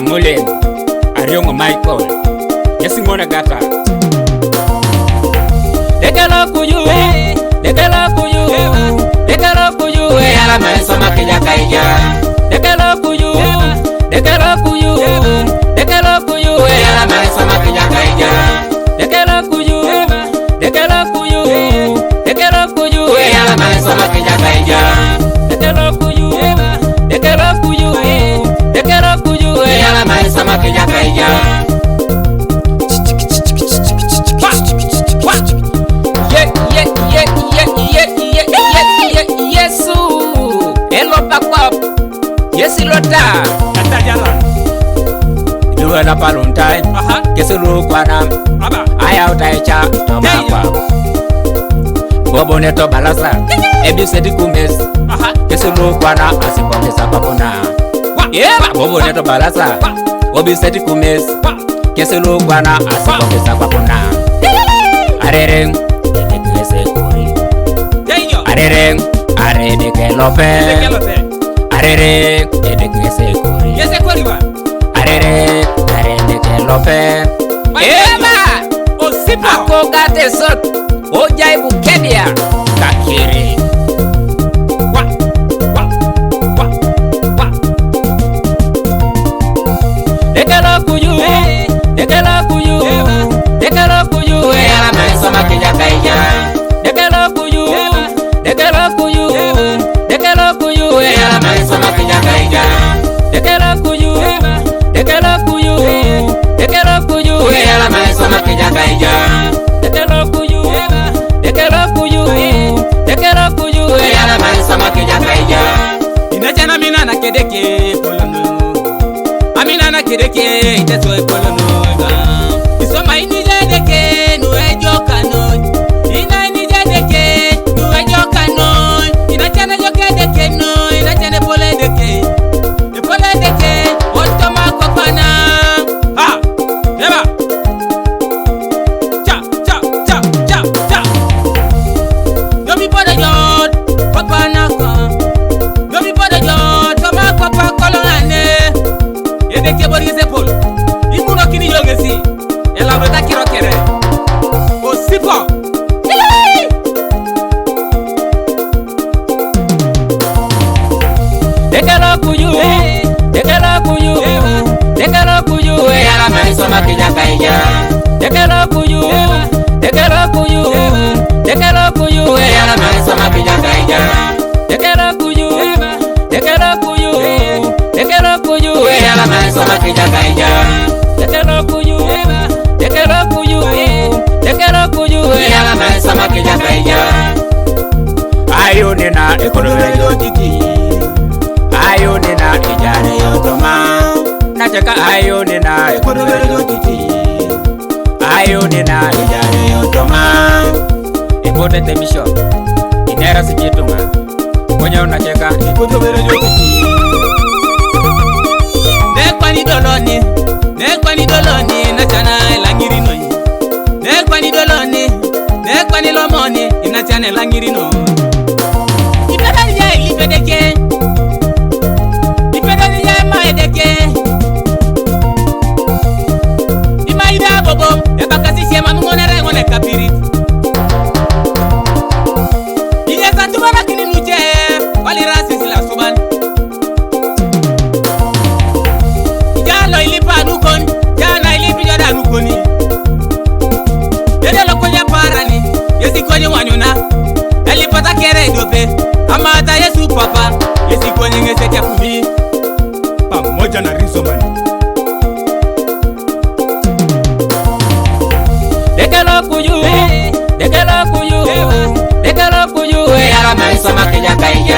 Mulen, Ariongo Michael, Yesimona Gata. Dekala kuyu, dekala kuyu, dekala kuyu, ala maisoma kija kaija. Dekala kuyu, dekala kuyu, dekala kuyu, ala maisoma kija kaija. Dekala kuyu, dekala kuyu, dekala kuyu, ala maisoma kija kaija. Dekala kuyu, dekala kuyu, dekala kuyu, ala maisoma kija kaija. Yesi lota kata jalan dua na paluntai kesulu kwana aya utaicha mama bobo neto balasa ebi sedi kumes kesulu kwana asipongeza papona bobo neto balasa obi sedi kumes kesulu kwana asipongeza papona arereng edekese kuri arereng arede lope arere edekese kuri yese kuri ba arere arede lope eba osipa ko gate sot o jaibu kedia kakiri wa dekala kuyu dekala kuyu dekala kuyu ala maisoma kija kaija dekala kuyu dekala kuyu dekala kuyu ala maisoma kija kaija dekala kuyu dekala kuyu dekala kuyu ala maisoma kija kaija dekala kuyu dekala kuyu dekala kuyu ala maisoma kija kaija inachana mina na kedeke polono amina na kedeke iteso polono isoma inije deke no ejoka no ina inije deke no ejoka no inachana joke deke no inachana pole deke otoma kopana ha eba cha yomi pode jod kopana ko yomi pode jod toma kopa kolane edeke borgise pol ikuno kini yongesi ela beta kiro kere o sipo dekala kuyu dekala kuyu dekala kuyu ala maisoma kija kaija dekala kuyu dekala kuyu dekala kuyu ala maisoma kija kaija dekala kuyu dekala kuyu dekala kuyu ala maisoma kija kaija dekala kuyu dekala kuyu dekala kuyu ala maisoma kija kaija ayo nina ekonomi yotiki ayo nina ijare yotoma nachaka ayo nina ekodobere yotiti ayo nina ijare yotoma ipote temisho inera sikitunga konya unacheka ekodobere yotiti nekwani doloni nachana langiri noi nekwani lomoni inachana langiri noi ipedali ya ilipedeke imaida bobo ebakasi siema mngone ngone kapirit ile zatu wala kini nuche wali rasi sila suban jalo ilipa nukon jana ilipi joda nukoni dede lokonya parani yesi kwenye wanyona elipata kere dope amata yesu papa yesi kwenye ngesetia kumi pamoja na Rizomani dekala kuyu dekala kuyu dekala kuyu ala maisoma kija kaija